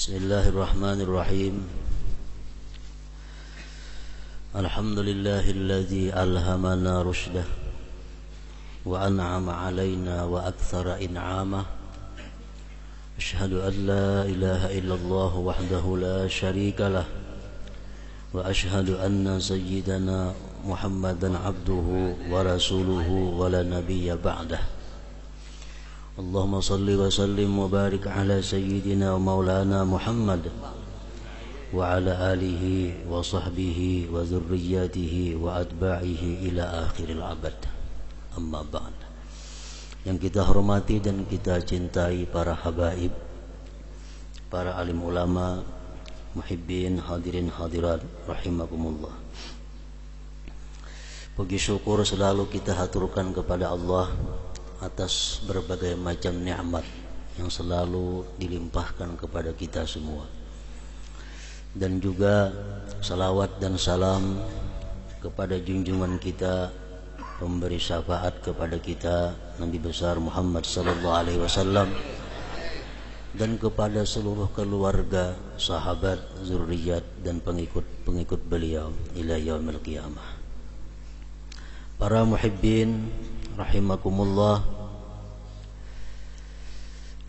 Bismillahirrahmanirrahim. Alhamdulillahilladzi alhamana rushdah wa an'ama alaina wa aktsara in'amah. Asyhadu an la ilaha illallah wahdahu la syarikalah wa asyhadu anna sayyidana Muhammadan abduhu wa rasuluhu wa la nabiyya ba'dah. Allahumma salli wa sallim wa barik ala sayyidina wa maulana Muhammad wa ala alihi wa sahbihi wa dzurriyyatihi wa atba'ihi ila akhiril abad. Amma ba'd. Yang kita hormati dan kita cintai para habaib, para alim ulama, muhibbin, hadirin hadirat rahimakumullah. Puji syukur selalu kita haturkan kepada Allah atas berbagai macam nikmat yang selalu dilimpahkan kepada kita semua. Dan juga salawat dan salam kepada junjungan kita, pemberi syafaat kepada kita, Nabi besar Muhammad sallallahu alaihi wasallam, dan kepada seluruh keluarga, sahabat, zuriat dan pengikut beliau ila yaumil qiyamah. Para muhibbin rahimakumullah,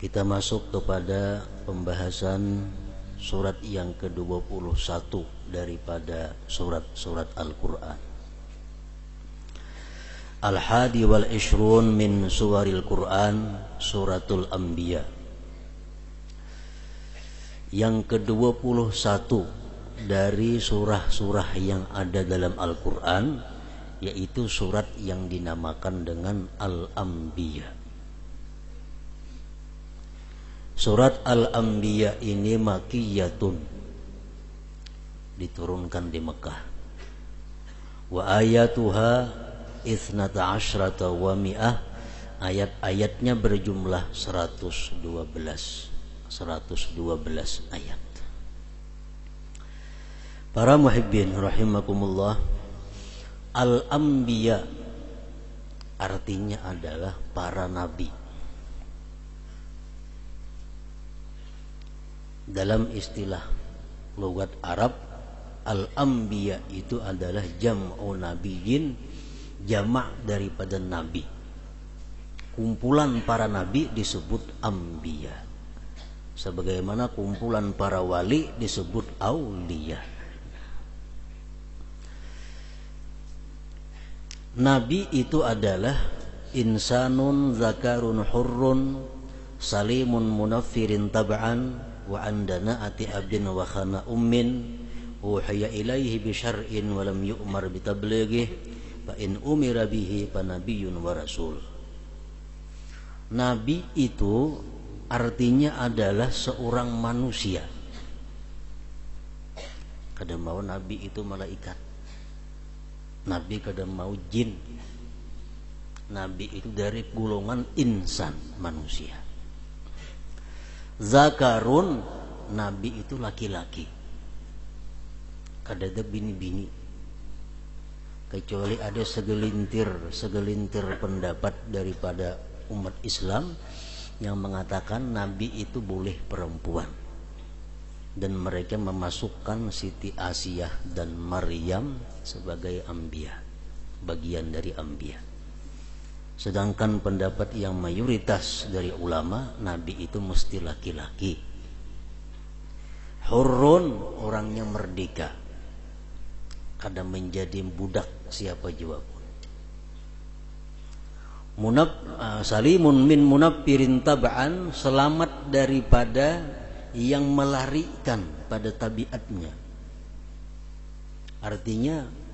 kita masuk kepada pembahasan surat yang ke-21 daripada surat-surat Al-Quran. Al-Hadi wal Ishrun min suwaril Quran, suratul Anbiya. Yang ke-21 dari surah-surah yang ada dalam Al-Quran, yaitu surat yang dinamakan dengan Al-Anbiya. Surat Al-Anbiya ini makiyatun, diturunkan di Mekah. Wa ayatuha ithnata asyrata wa mi'ah, ayat-ayatnya berjumlah 112 ayat. Para muhibbin rahimakumullah, Al-Anbiya artinya adalah para nabi. Dalam istilah logat Arab, Al-Anbiya itu adalah jam'u nabiyyin, jamak daripada nabi. Kumpulan para nabi disebut anbiya, sebagaimana kumpulan para wali disebut auliya. Nabi itu adalah insanun zakarun hurrun salimun munaffirin tab'an wa andana ati abdin wa khana ummin uhiya ilaihi bi syar'in wa lam yu'mar bi tablighi fa in umira bihi fa nabiyyun wa rasul. Nabi itu artinya adalah seorang manusia. Kadang mau nabi itu malaikat, nabi kadang mau jin. Nabi itu dari golongan insan, manusia. Zakarun, nabi itu laki-laki, kadada bini-bini. Kecuali ada segelintir pendapat daripada umat Islam yang mengatakan nabi itu boleh perempuan, dan mereka memasukkan Siti Asiyah dan Maryam sebagai anbiya, bagian dari anbiya. Sedangkan pendapat yang mayoritas dari ulama, nabi itu mesti laki-laki. Hurrun, orangnya merdeka, kadang menjadi budak siapa juga pun. Salimun min munaffirin tab'an, selamat daripada yang melarikan pada tabiatnya. Artinya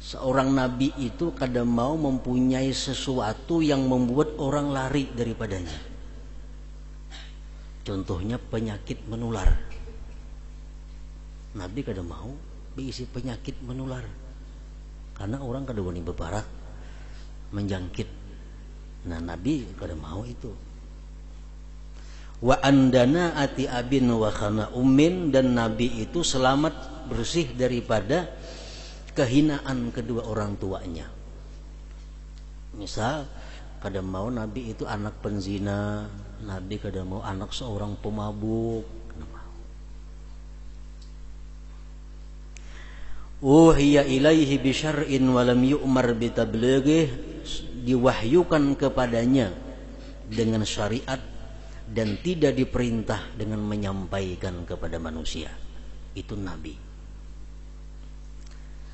seorang nabi itu kadang mau mempunyai sesuatu yang membuat orang lari daripadanya. Contohnya penyakit menular. Nabi kadang mau berisi penyakit menular, karena orang kadang wani bebarak menjangkit. Nah, Nabi kadang mau itu. Wa andana ati abin wa khana ummin, dan Nabi itu selamat bersih daripada kehinaan kedua orang tuanya. Misal kada mau Nabi itu anak penzina, Nabi kada mau anak seorang pemabuk. Uhiya ilaihi bisyar'in wa lam yu'mar bitablighih, diwahyukan kepadanya dengan syariat dan tidak diperintah dengan menyampaikan kepada manusia. Itu Nabi.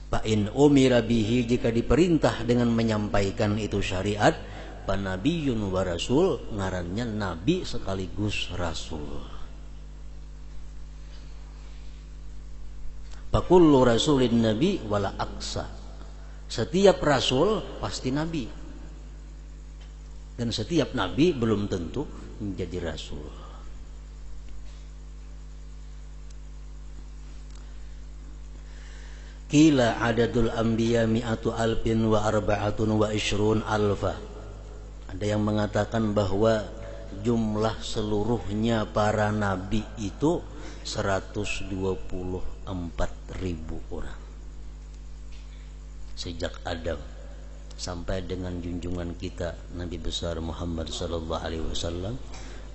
Fa in umira bihi, jika diperintah dengan menyampaikan itu syariat, fa nabiyyun wa rasul, ngarannya nabi sekaligus rasul. Fa kullu rasulin nabi wala aksa. Setiap rasul pasti nabi. Dan setiap nabi belum tentu menjadi rasul. Qila adadul anbiya mi'atu alfin wa arba'atun wa ishrun alfa. Ada yang mengatakan bahwa jumlah seluruhnya para nabi itu 124.000 orang. Sejak Adam sampai dengan junjungan kita Nabi besar Muhammad sallallahu alaihi wasallam,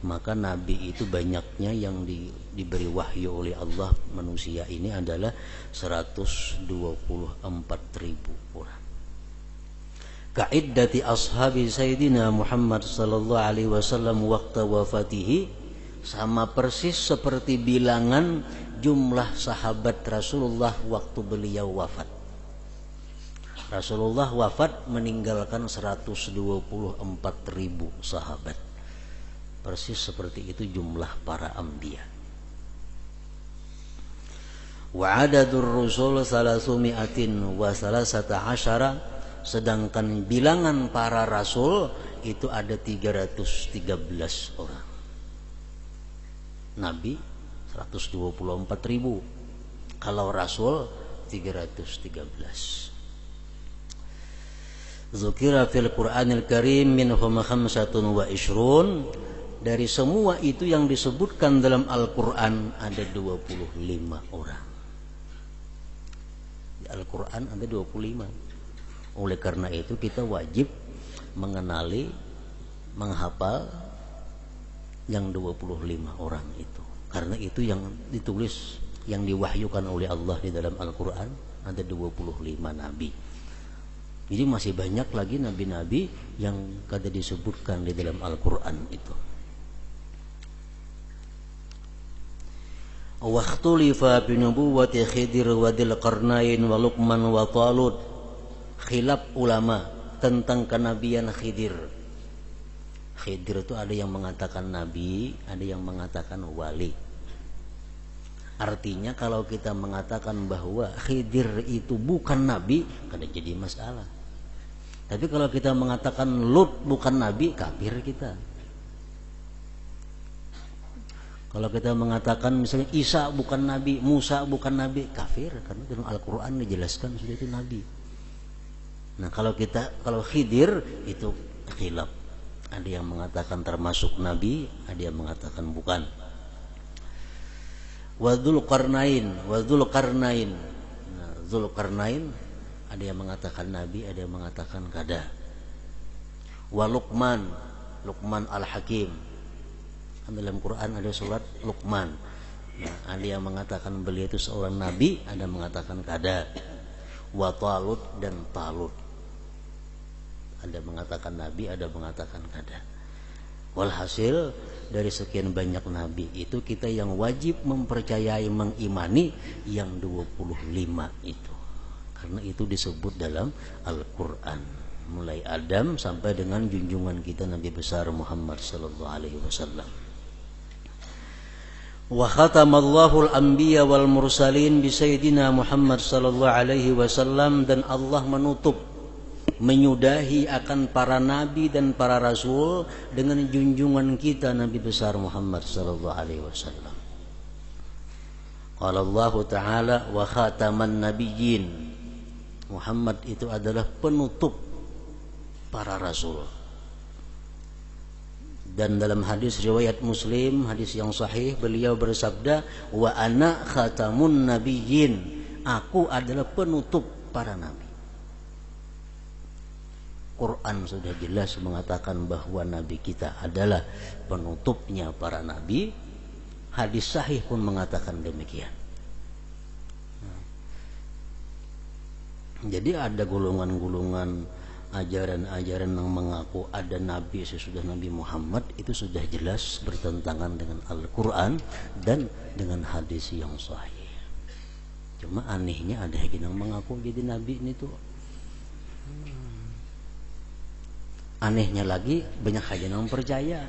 maka nabi itu banyaknya yang diberi wahyu oleh Allah manusia ini adalah 124.000 orang. Ka'iddati ashabi sayyidina Muhammad sallallahu alaihi wasallam waqta wafatihi, sama persis seperti bilangan jumlah sahabat Rasulullah waktu beliau wafat. Rasulullah wafat meninggalkan 124.000 sahabat. Persis seperti itu jumlah para anbiya. Wa adadur rusul 313, sedangkan bilangan para rasul itu ada 313 orang. Nabi 124.000, kalau rasul 313. Zukira fil Qur'anil Karim minhum 25. Dari semua itu yang disebutkan dalam Al-Qur'an ada 25 orang. Di Al-Qur'an ada 25. Oleh karena itu kita wajib mengenali, menghafal yang 25 orang itu. Karena itu yang ditulis, yang diwahyukan oleh Allah di dalam Al-Qur'an ada 25 nabi. Jadi masih banyak lagi nabi-nabi yang kada disebutkan di dalam Al-Qur'an itu. Wa ikhtulifa bi nubuwwati Khidir wa Dzil Qarnain wa Luqman wa Talut. Khilaf ulama tentang kenabian Khidir. Khidir itu ada yang mengatakan nabi, ada yang mengatakan wali. Artinya kalau kita mengatakan bahwa Khidir itu bukan nabi, kada jadi masalah. Tapi kalau kita mengatakan Lut bukan nabi, kafir kita. Kalau kita mengatakan misalnya Isa bukan nabi, Musa bukan nabi, kafir, karena dalam Al-Qur'an dijelaskan sudah itu nabi. Nah, kalau Khidir itu khilaf. Ada yang mengatakan termasuk nabi, ada yang mengatakan bukan. Wa Dzul Qarnain. Nah, Dzul Qarnain ada yang mengatakan nabi, ada yang mengatakan kada. Wa Luqman Al-Hakim. Dalam Quran ada surat Luqman. Nah, ada yang mengatakan beliau itu seorang nabi, ada yang mengatakan kada. Wa Talut dan Talut. Ada mengatakan nabi, ada mengatakan kada. Walhasil dari sekian banyak nabi itu kita yang wajib mempercayai, mengimani yang 25 itu. Karena itu disebut dalam Al-Qur'an. Mulai Adam sampai dengan junjungan kita Nabi besar Muhammad sallallahu alaihi wasallam. Wa khatamallahu al-anbiya wal mursalin bi sayyidina Muhammad sallallahu alaihi wasallam, dan Allah menutup, menyudahi akan para nabi dan para rasul dengan junjungan kita Nabi besar Muhammad sallallahu alaihi wasallam. Qala Allah Ta'ala wa khataman nabiyyin. Muhammad itu adalah penutup para rasul. Dan dalam hadis riwayat Muslim, hadis yang sahih, beliau bersabda, wa ana khatamun nabiyyin. Aku adalah penutup para nabi. Quran sudah jelas mengatakan bahwa Nabi kita adalah penutupnya para Nabi. Hadis sahih pun mengatakan demikian. Jadi ada golongan-golongan ajaran-ajaran yang mengaku ada Nabi sesudah Nabi Muhammad, itu sudah jelas bertentangan dengan Al-Quran dan dengan hadis yang sahih. Cuma anehnya ada yang mengaku jadi Nabi ini tuh. Anehnya lagi banyak aja yang percaya.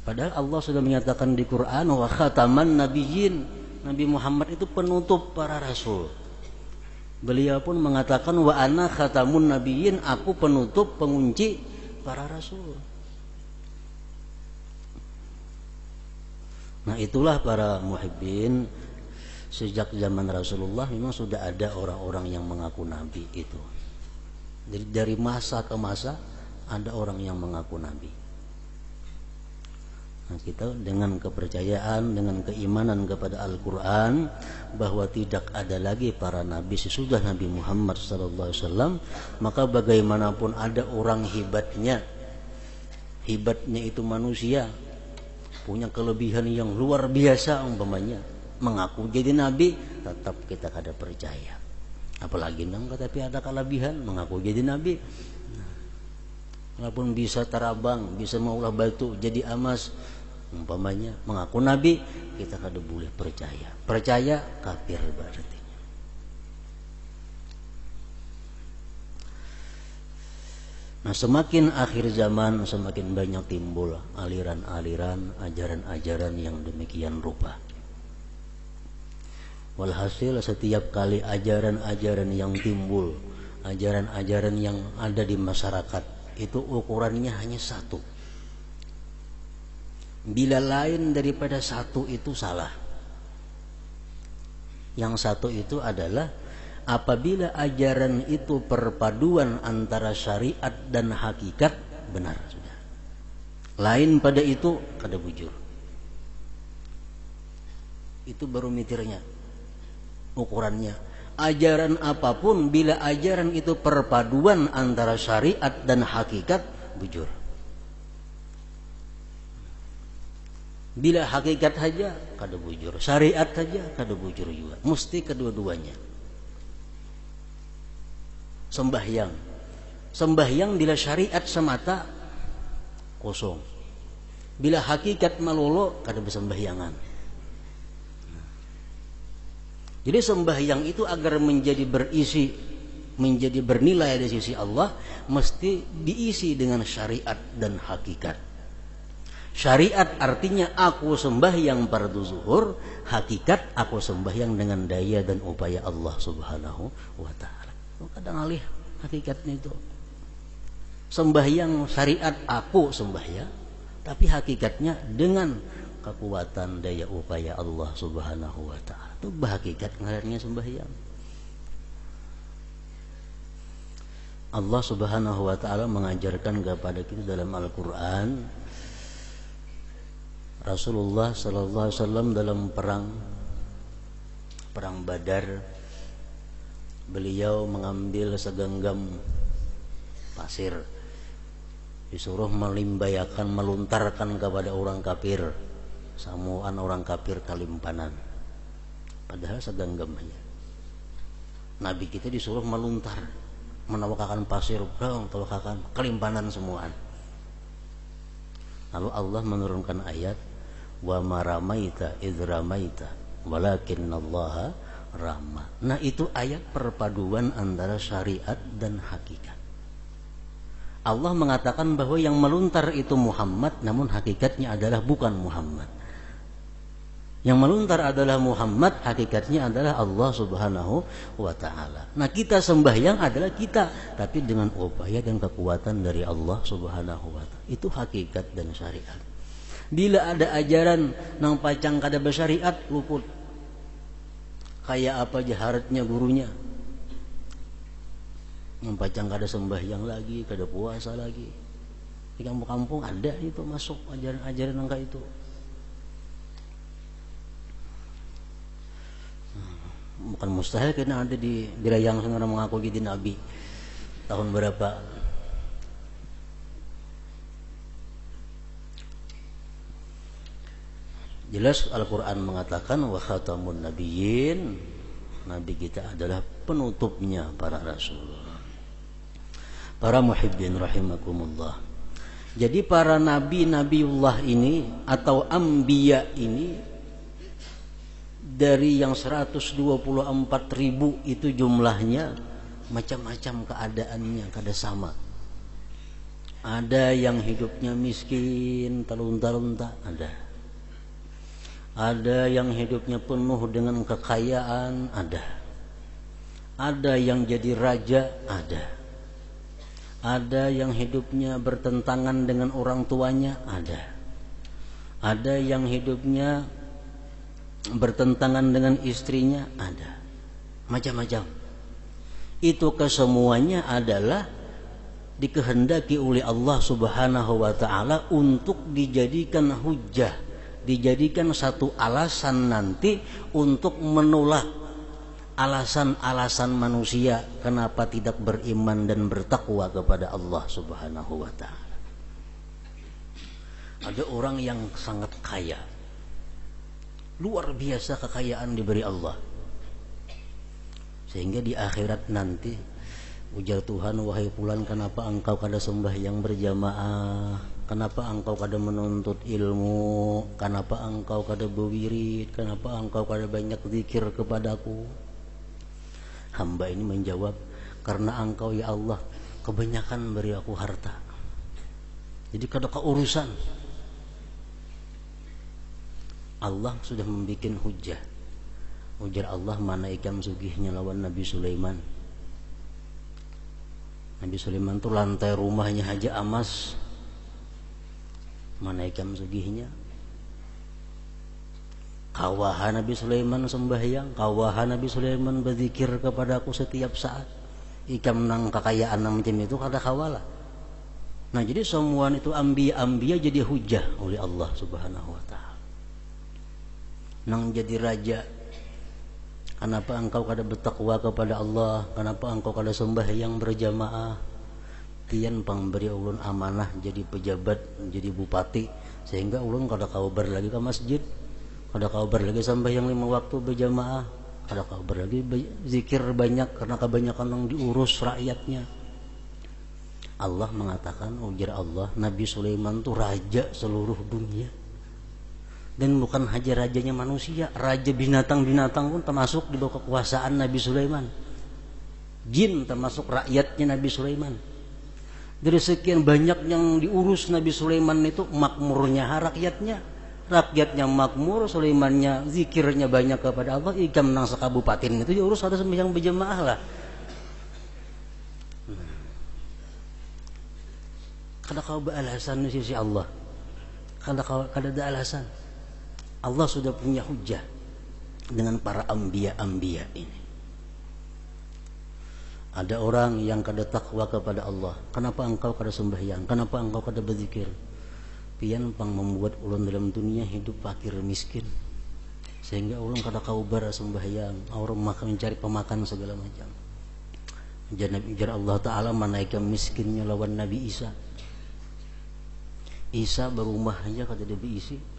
Padahal Allah sudah menyatakan di Quran wa khataman nabiyyin, Nabi Muhammad itu penutup para rasul. Beliau pun mengatakan wa ana khatamun nabiyyin, aku penutup pengunci para rasul. Nah, itulah para muhibbin. Sejak zaman Rasulullah memang sudah ada orang-orang yang mengaku Nabi itu. Jadi dari masa ke masa ada orang yang mengaku Nabi. Nah, kita dengan kepercayaan, dengan keimanan kepada Al-Quran bahwa tidak ada lagi para Nabi sesudah Nabi Muhammad SAW, maka bagaimanapun ada orang hebatnya itu manusia, punya kelebihan yang luar biasa umpamanya, mengaku jadi nabi, tetap kita kada percaya. Apalagi nang tapi ada kelebihan mengaku jadi nabi. Walaupun bisa terabang, bisa maulah batu jadi emas umpamanya, mengaku nabi, kita kada boleh percaya. Percaya kafir berarti. Nah, semakin akhir zaman semakin banyak timbul aliran-aliran, ajaran-ajaran yang demikian rupa. Walhasil setiap kali ajaran-ajaran yang timbul, ajaran-ajaran yang ada di masyarakat, itu ukurannya hanya satu. Bila lain daripada satu itu salah. Yang satu itu adalah apabila ajaran itu perpaduan antara syariat dan hakikat, benar sudah. Lain pada itu kada bujur. Itu baru mitirnya, ukurannya. Ajaran apapun bila ajaran itu perpaduan antara syariat dan hakikat, bujur. Bila hakikat saja kada bujur, syariat saja kada bujur juga. Mesti kedua-duanya. Sembahyang bila syariat semata kosong. Bila hakikat malolo kada bersembahyangan. Jadi sembahyang itu agar menjadi berisi, menjadi bernilai di sisi Allah, mesti diisi dengan syariat dan hakikat. Syariat artinya aku sembahyang fardu zuhur, hakikat aku sembahyang dengan daya dan upaya Allah Subhanahu wa taala. Kadang alih hakikatnya itu. Sembahyang syariat aku sembahyang, tapi hakikatnya dengan kekuatan daya upaya Allah Subhanahu wa taala. Itu hakikat ngarannya sembahyang. Allah Subhanahu wa taala mengajarkan kepada kita dalam Al-Qur'an, Rasulullah sallallahu alaihi wasallam dalam perang Badar, beliau mengambil segenggam pasir, disuruh melimbayakan, meluntarkan kepada orang kafir, samuan orang kafir kalimpanan. Padahal segenggam aja. Nabi kita disuruh meluntar, menawakakan pasir, tawakakan kalimpanan semuaan. Lalu Allah menurunkan ayat, wa ma ramaita idz ramaita walakinallaha rama. Nah, itu ayat perpaduan antara syariat dan hakikat. Allah mengatakan bahwa yang meluntar itu Muhammad, namun hakikatnya adalah bukan Muhammad. Yang meluntar adalah Muhammad, hakikatnya adalah Allah Subhanahu wa taala. Nah, kita sembahyang adalah kita, tapi dengan upaya dan kekuatan dari Allah Subhanahu wa taala. Itu hakikat dan syariat. Bila ada ajaran nang pacang kada bersyariat, luput. Kayak apa jaharatnya gurunya, yang pacang kada sembahyang lagi, kada puasa lagi. Di kampung-kampung ada itu masuk ajaran-ajaran nang itu. bukan mustahil karena ada di dirayang orang mengaku jadi nabi tahun berapa. Jelas Al-Quran mengatakan wa khatamun nabiyyin, nabi kita adalah penutupnya para rasul. Para muhibbin rahimakumullah. Jadi para nabi-nabiullah ini atau anbiya ini dari yang 124.000 itu jumlahnya macam-macam keadaannya kada sama. Ada yang hidupnya miskin, talunta-lunta, ada. Ada yang hidupnya penuh dengan kekayaan, ada. Ada yang jadi raja, ada. Ada yang hidupnya bertentangan dengan orang tuanya, ada. Ada yang hidupnya bertentangan dengan istrinya, ada. Macam-macam. Itu kesemuanya adalah dikehendaki oleh Allah Subhanahu wa taala untuk dijadikan hujjah, dijadikan satu alasan nanti untuk menolak alasan-alasan manusia kenapa tidak beriman dan bertakwa kepada Allah Subhanahu wa taala. Ada orang yang sangat kaya, luar biasa kekayaan diberi Allah, sehingga di akhirat nanti ujar Tuhan, wahai fulan, kenapa engkau kada sembahyang berjamaah, kenapa engkau kada menuntut ilmu, kenapa engkau kada berwirid, kenapa engkau kada banyak zikir kepadaku? Hamba ini menjawab, karena engkau ya Allah kebanyakan beri aku harta, jadi kada keurusan. Allah sudah membuat hujjah. Ujar Allah, mana ikam sugihnya lawan Nabi Sulaiman. Nabi Sulaiman tuh lantai rumahnya aja emas. Mana ikam sugihnya. Kawahan Nabi Sulaiman sembahyang, kawahan Nabi Sulaiman berzikir kepadaku setiap saat. Ikam nang kekayaan macam itu kada kawala. Nah, jadi semua itu ambiya jadi hujjah oleh Allah Subhanahu wa taala. Nang jadi raja, kenapa engkau kada bertakwa kepada Allah, kenapa engkau kada sembahyang berjamaah? Tian pamberi ulun amanah jadi pejabat, jadi bupati, sehingga ulun kada kabar lagi ke masjid, kada kabar lagi sembahyang 5 waktu berjamaah, kada kabar lagi zikir banyak karena kebanyakan yang diurus rakyatnya. Allah mengatakan, ujar Allah, Nabi Sulaiman itu raja seluruh dunia. Dan bukan hanya rajanya manusia, raja binatang-binatang pun termasuk di bawah kekuasaan Nabi Sulaiman. Jin termasuk rakyatnya Nabi Sulaiman. Dari sekian banyak yang diurus Nabi Sulaiman itu makmurnya rakyatnya. Rakyatnya makmur, Sulaimannya zikirnya banyak kepada Allah, ikam nang sekabupaten itu diurus ada sembahyang berjamaah lah. Kada kau beralasan di sisi Allah. Kada ada alasan. Allah sudah punya hujjah dengan para anbiya ini. Ada orang yang kada takwa kepada Allah, kenapa engkau kada sembahyang, kenapa engkau kada berzikir? Pian pang membuat ulun dalam dunia hidup fakir miskin, sehingga ulun kada kabar sembahyang, orang makan mencari pemakan segala macam. Ujar Allah Ta'ala, mana ikam miskinnya lawan Nabi Isa. Isa berumahnya kada ada diisi.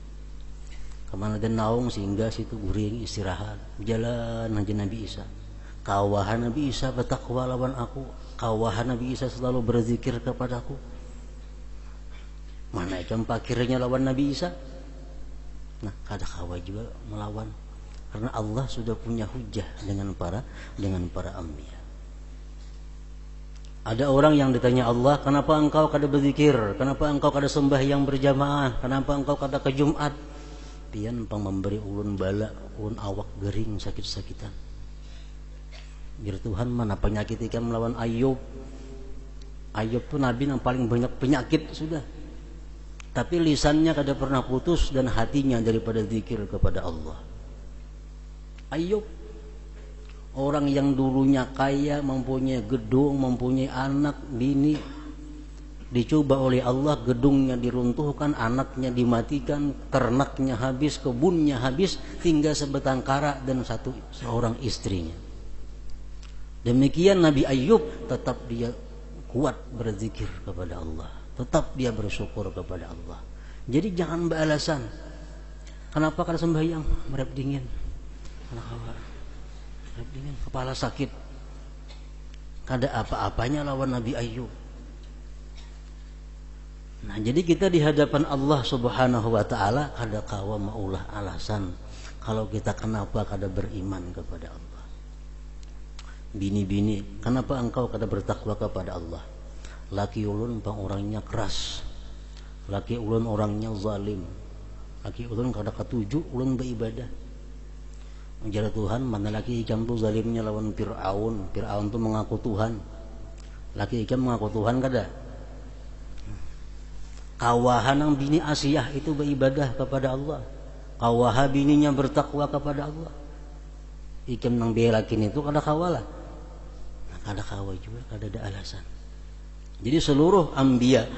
Kemana dan naung sehingga situ guring istirahat. Jalan aja Nabi Isa. Kawahan Nabi Isa bertakwa lawan aku. Kawahan Nabi Isa selalu berzikir kepadaku. Mana ikam pakirnya lawan Nabi Isa? Nah, kada kawa juga melawan. Karena Allah sudah punya hujjah dengan para anbiya. Ada orang yang ditanya Allah, kenapa engkau kada berzikir? Kenapa engkau kada sembahyang berjamaah? Kenapa engkau kada ke Jumat? Pian pang memberi ulun bala, ulun awak gering sakit-sakitan. Biar Tuhan, mana penyakit ikam melawan Ayub. Ayub tuh nabi yang paling banyak penyakit sudah. Tapi lisannya kada pernah putus dan hatinya daripada zikir kepada Allah. Ayub, orang yang dulunya kaya, mempunyai gedung, mempunyai anak, bini, dicoba oleh Allah, gedungnya diruntuhkan, anaknya dimatikan, ternaknya habis, kebunnya habis, tinggal sebatang kara dan seorang istrinya. Demikian Nabi Ayub, tetap dia kuat berzikir kepada Allah, tetap dia bersyukur kepada Allah. Jadi jangan beralasan. Kenapa kada sembahyang? Merep dingin. Merep dingin, kepala sakit. Kada apa-apanya lawan Nabi Ayub. Nah, jadi kita di hadapan Allah Subhanahu wa taala kada kawa maulah alasan kalau kita kenapa kada beriman kepada Allah. Bini-bini, kenapa engkau kada bertakwa kepada Allah? Laki ulun pang orangnya keras. Laki ulun orangnya zalim. Laki ulun kada katuju ulun beribadah. Menjadi Tuhan, mana laki ikam tu zalimnya lawan Fir'aun. Fir'aun tu mengaku Tuhan. Laki ikam mengaku Tuhan kada? Kawahan ang bini Asiyah itu beribadah kepada Allah. Kawaha bininya bertakwa kepada Allah. Ikam nang belakin itu kada kawalah. Kada kawa juga, kada ada alasan. Jadi seluruh anbiya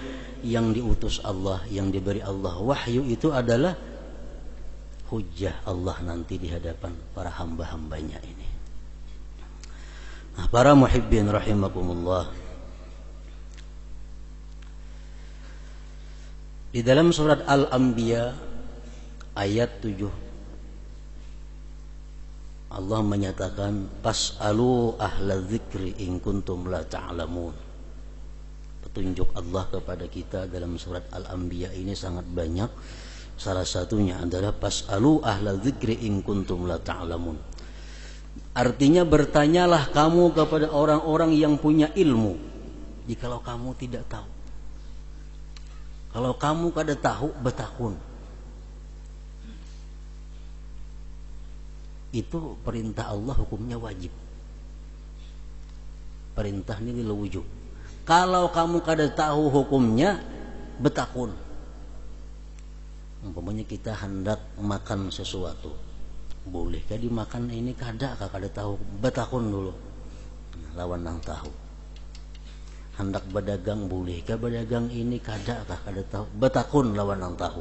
yang diutus Allah, yang diberi Allah wahyu itu adalah hujjah Allah nanti di hadapan para hamba-hambanya ini. Nah, para muhibbin rahimakumullah. Di dalam surat Al-Anbiya ayat 7 Allah menyatakan fas'alu ahla dzikri in kuntum la ta'lamun. Petunjuk Allah kepada kita dalam surat Al-Anbiya ini sangat banyak. Salah satunya adalah fas'alu ahla dzikri in kuntum la ta'lamun. Artinya bertanyalah kamu kepada orang-orang yang punya ilmu jikalau kamu tidak tahu. Kalau kamu kada tahu, betakun. Itu perintah Allah, hukumnya wajib. Perintah ini lil-wujub. Kalau kamu kada tahu hukumnya, betakun. Umpamanya kita hendak makan sesuatu, bolehkah dimakan ini? Kada tahu, betakun dulu. Lawan nang tahu. Hendak berdagang, bolehkah berdagang ini? Kada tahu, betakun lawan nang tahu.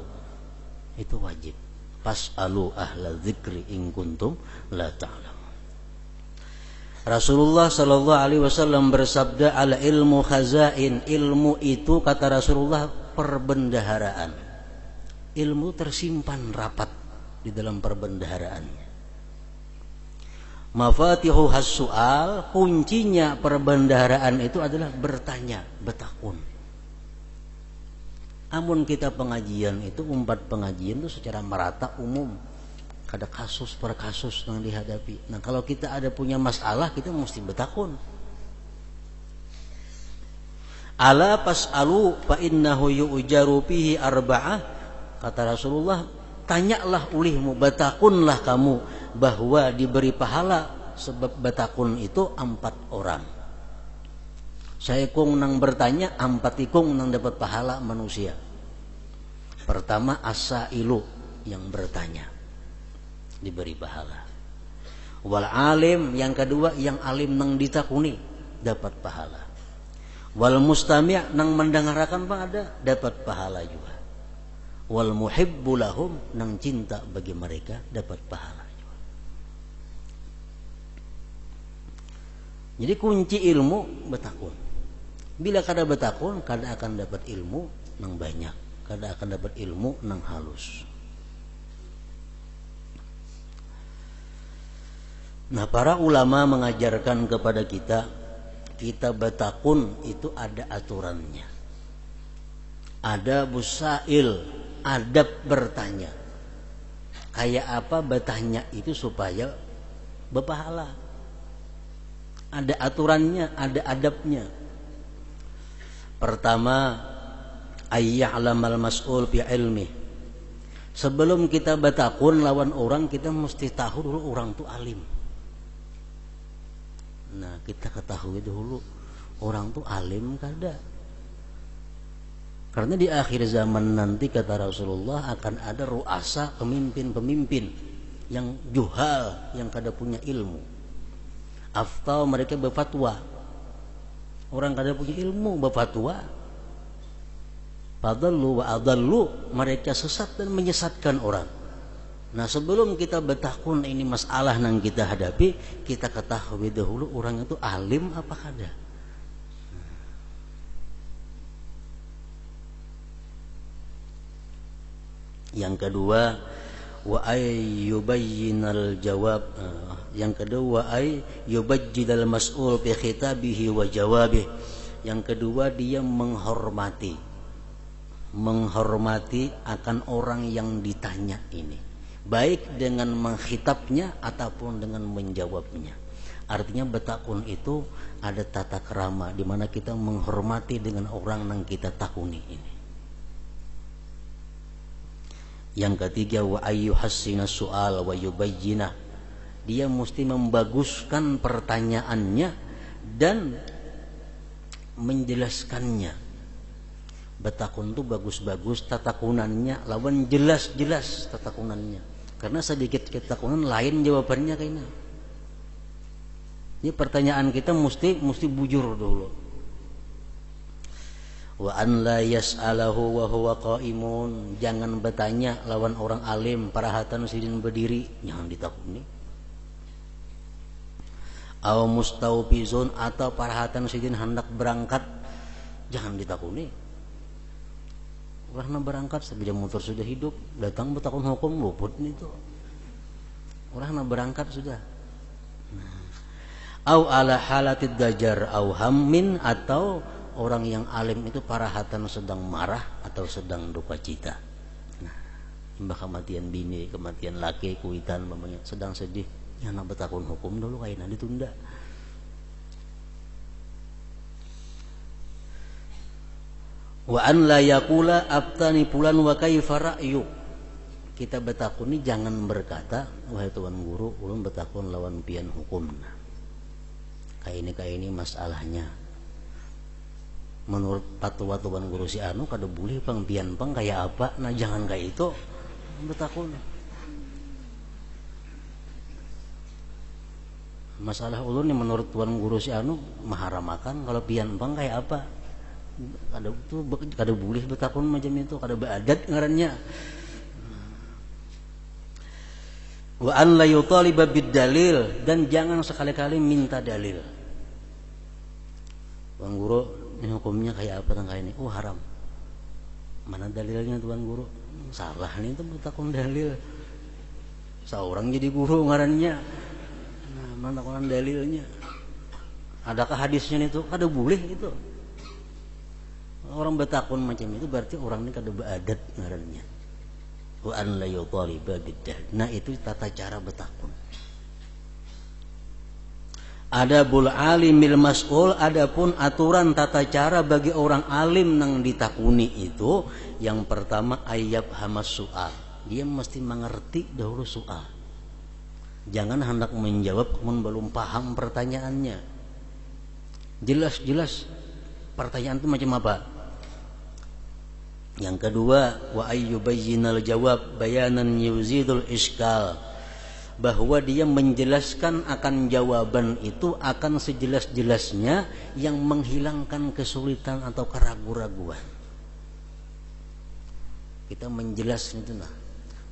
Itu wajib. Fas'alu ahla dzikri in kuntum la ta'lamun. Rasulullah sallallahu alaihi wasallam bersabda, al ilmu khazain. Ilmu itu kata Rasulullah perbendaharaan. Ilmu tersimpan rapat di dalam perbendaharaannya. Mafatihu has-su'al, kuncinya perbendaharaan itu adalah bertanya, betakun. Amun kita pengajian itu, umpat pengajian itu secara merata umum. Kada kasus per kasus yang dihadapi. Nah, kalau kita ada punya masalah, kita mesti betakun. Ala pas'alu fa innahu yu'jaru fihi arba'ah. Kata Rasulullah, tanyalah ulihmu, betakunlah kamu bahwa diberi pahala sebab betakun itu 4 orang. Saya kong nang bertanya, 4 ikung nang dapat pahala manusia. Pertama as-sailu, yang bertanya diberi pahala. Wal alim, yang kedua yang alim nang ditakuni dapat pahala. Wal mustami' nang mendengarkan pada dapat pahala juga. Wal muhibbu lahum, nang cinta bagi mereka dapat pahala juga. Jadi kunci ilmu betakun. Bila kada betakun, kada akan dapat ilmu nang banyak, kada akan dapat ilmu nang halus. Nah, para ulama mengajarkan kepada kita betakun itu ada aturannya. Ada busail, adab bertanya. Kayak apa bertanya itu supaya berpahala. Ada aturannya, ada adabnya. Pertama, ayya'lamal mas'ul bi ilmi. Sebelum kita betakun lawan orang, kita mesti tahu dulu orang itu alim. Nah, kita ketahui dulu orang itu alim kada. Karena di akhir zaman nanti kata Rasulullah akan ada ru'asa, pemimpin-pemimpin yang juhal, yang kada punya ilmu. Aftal mereka berfatwa. Orang kada punya ilmu berfatwa. Fadallu wa adallu, mereka sesat dan menyesatkan orang. Nah, sebelum kita bertakun ini masalah yang kita hadapi, kita ketahui dahulu orang itu alim apa kada. Yang kedua, wa ay yubayyinal jawab. Yang kedua, ay yubayyidal mas'ul bi khitabihi wa jawabih. Yang kedua, dia menghormati akan orang yang ditanya ini, baik dengan mengkhitabnya ataupun dengan menjawabnya. Artinya bertakun itu ada tata krama di mana kita menghormati dengan orang yang kita takuni ini. Yang ketiga, wa ayyuhassina su'al wa yubayyinah. Dia mesti membaguskan pertanyaannya dan menjelaskannya. Bertakun itu bagus-bagus tatakunannya, lawan jelas-jelas tatakunannya. Karena sedikit ketakunan lain jawabannya kayaknya. Ini pertanyaan kita mesti bujur dulu. Wa an la yas'alahu wa huwa qaimun. Jangan bertanya lawan orang alim parahatan sidin berdiri, jangan ditakuni. Aw mustawfizun, atau parahatan sidin hendak berangkat, jangan ditakuni. Orang berangkat sepeda motor sudah hidup, datang bertakun hukum luput itu. Orang berangkat sudah. Au ala halatid dajar au hammin, atau orang yang alim itu parahatan sedang marah atau sedang duka cita. Nah, kematian bini, kematian laki, kuitan, sedang sedih, jangan bertakun hukum dulu kayaknya ditunda. Wa an la yaqula abtani fulan wa kaifa ra'yu. Kita bertakun ini jangan berkata, wahai tuan guru, ulun bertakun lawan pian hukum. Kayak ini masalahnya. Menurut fatwa tuan guru si anu kada boleh pang pian pang kayak apa. Nah, jangan kayak itu bertakun. Masalah ulun yang menurut tuan guru si anu maharamakan kalau pian pang kayak apa. Kada boleh bertakun macam itu, kada beadat ngarannya. Wa an la yutaliba bid dalil, dan jangan sekali-kali minta dalil. Tuan guru, ini hukumnya kayak apa tentang ini? Oh, haram. Mana dalilnya tuan guru? Salah nih itu bertakun dalil. Seorang jadi guru ngarannya. Nah, mana takunan dalilnya? Adakah hadisnya itu? Kada boleh itu. Orang bertakun macam itu berarti orang ini kada beadat ngarannya. Wa an la yutaliba bid-dal. Nah, itu tata cara bertakun. Adabul alimil mas'ul, adapun aturan tata cara bagi orang alim nang ditakuni itu, yang pertama ayyab hamas su'al. Dia mesti mengerti dahulu soal. Jangan hendak menjawab kemudian belum paham pertanyaannya. Jelas-jelas pertanyaan itu macam apa? Yang kedua, wa ayyubayyinal jawab bayanan yuzidul iskal, bahwa dia menjelaskan akan jawaban itu akan sejelas-jelasnya yang menghilangkan kesulitan atau keraguan-raguan. Kita menjelaskan itu, nah,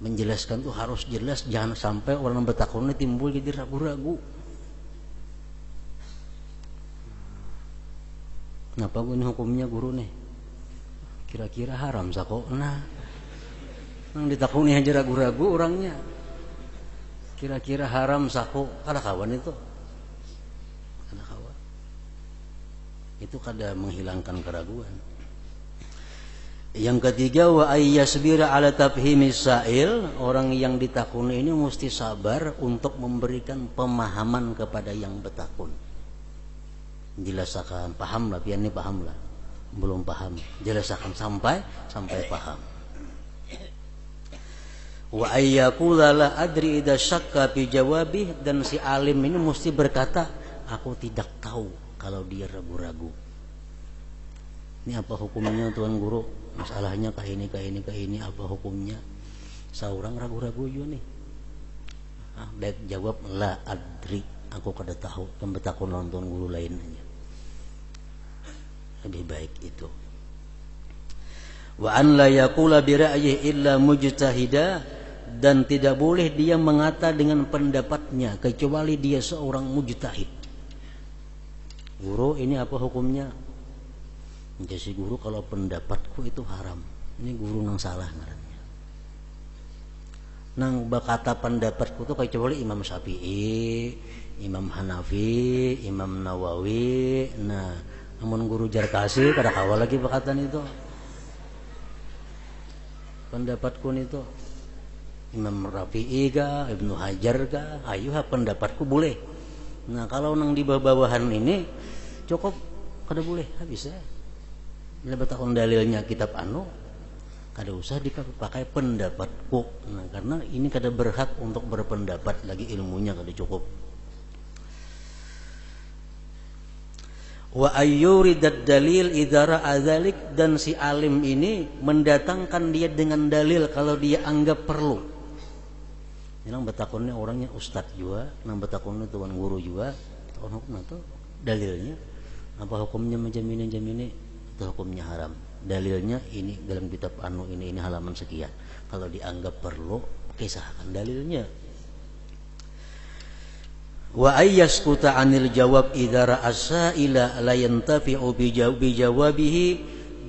menjelaskan itu harus jelas, jangan sampai orang bertakun timbul jadi ragu-ragu. Kenapa ini hukumnya guru nih? Kira-kira haram sako. Nah, nang ditakuni aja ragu-ragu orangnya. Kira-kira haram sako, kada kawan itu. Kada kawan. Itu kada menghilangkan keraguan. Yang ketiga, wa ayyasbira ala tafhimis sa'il, orang yang ditakuni ini mesti sabar untuk memberikan pemahaman kepada yang bertakun. Jelaskan, pahamlah, pian ini pahamlah. Belum paham, jelaskan sampai paham. Wa ayyaqula la adri idza syakka fi jawabih, dan si alim ini mesti berkata, aku tidak tahu kalau dia ragu-ragu. Ini apa hukumnya tuan guru? Masalahnya kah ini apa hukumnya? Seorang ragu-ragu yo nih. Baik jawab la adri, aku kada tahu, pembetakun nonton guru lain aja. Lebih baik itu. Wa an la yaqula bi ra'yihi illa mujtahida, dan tidak boleh dia mengata dengan pendapatnya kecuali dia seorang mujtahid. Guru, ini apa hukumnya? Jadi guru, kalau pendapatku itu haram. Ini guru nang salah ngarannya. Nang berkata pendapatku itu kecuali Imam Syafi'i, Imam Hanafi, Imam Nawawi. Nah, namun guru Jarkasi kada kawal lagi perkataan itu. Pendapatku itu Imam Rafi'i kah, Ibnu Hajar kah, ayo pendapatku boleh. Nah, kalau nang di bawah-bawahan ini cukup kada boleh, habis ya. Bila betakon dalilnya kitab anu, kada usah dipakai pendapatku. Nah, karena ini kada berhak untuk berpendapat lagi, ilmunya kada cukup. Wa ayyuridad dalil idza ra'a dzalik, dan si alim ini mendatangkan dia dengan dalil kalau dia anggap perlu. Nang betakonnya orangnya ustaz juga, nang betakonnya tuan guru juga, tahun hukum itu dalilnya apa hukumnya menjamini itu hukumnya haram. Dalilnya ini dalam kitab anu ini halaman sekian. Kalau dianggap perlu, kisahkan dalilnya. Wa ayyaskuta 'anil jawab idza ra'asa ila la yantafi'u bi jawabihi,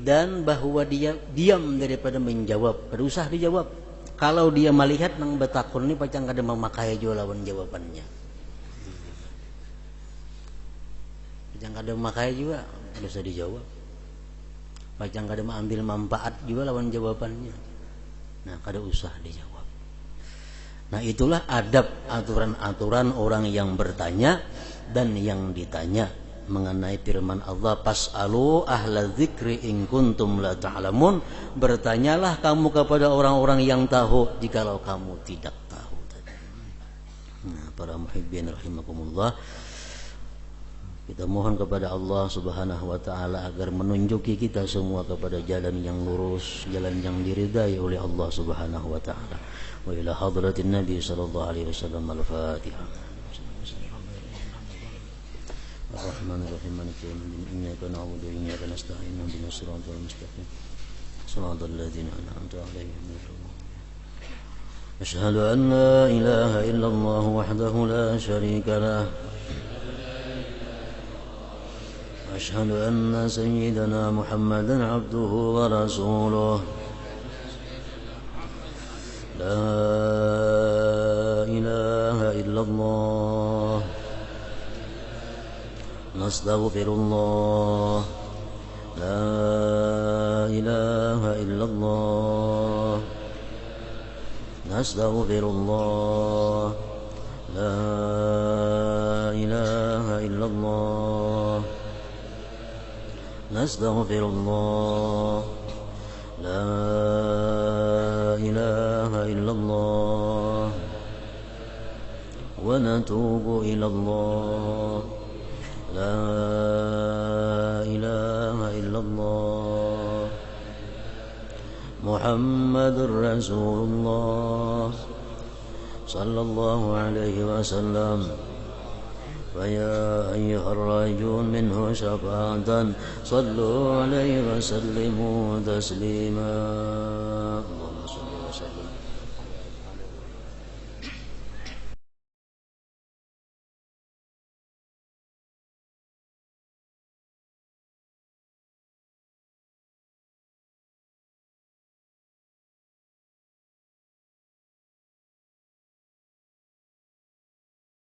dan bahwa dia diam daripada menjawab, kada usah dijawab. Kalau dia melihat nang betakun ni pacang kada memakai jo lawan jawabannya. Pacang kada memakai juga, kada usah dijawab. Pacang kada mengambil manfaat juga lawan jawabannya. Nah, kada usah dijawab. Nah, itulah adab, aturan-aturan orang yang bertanya dan yang ditanya mengenai firman Allah, pas'alu ahla dzikri in kuntum la ta'lamun, bertanyalah kamu kepada orang-orang yang tahu jikalau kamu tidak tahu. Nah, para muhibbin rahimakumullah, kita mohon kepada Allah Subhanahu wa taala agar menunjuki kita semua kepada jalan yang lurus, jalan yang diridai oleh Allah Subhanahu wa taala. Wa ila hadratin Nabi sallallahu alaihi wasallam. Al-Fatihah. Ar-Rahmanir-Rahim. Maliki yaumiddin. Iyyaka na'budu wa iyyaka nasta'in. Ihdinas siratal mustaqim. Shiratal ladzina an'amta 'alaihim ghairil maghdubi 'alaihim. Asyhadu an la ilaha illallah wahdahu la syarika lah. أشهد أن سيدنا محمدا عبده ورسوله لا إله إلا الله نستغفر الله لا إله إلا الله نستغفر الله لا إله إلا الله نستغفر الله لا إله إلا الله ونتوب إلى الله لا إله إلا الله محمد رسول الله صلى الله عليه وسلم فيا أيها الراجون منه شفاعة صلوا عليه وسلموا تسليما.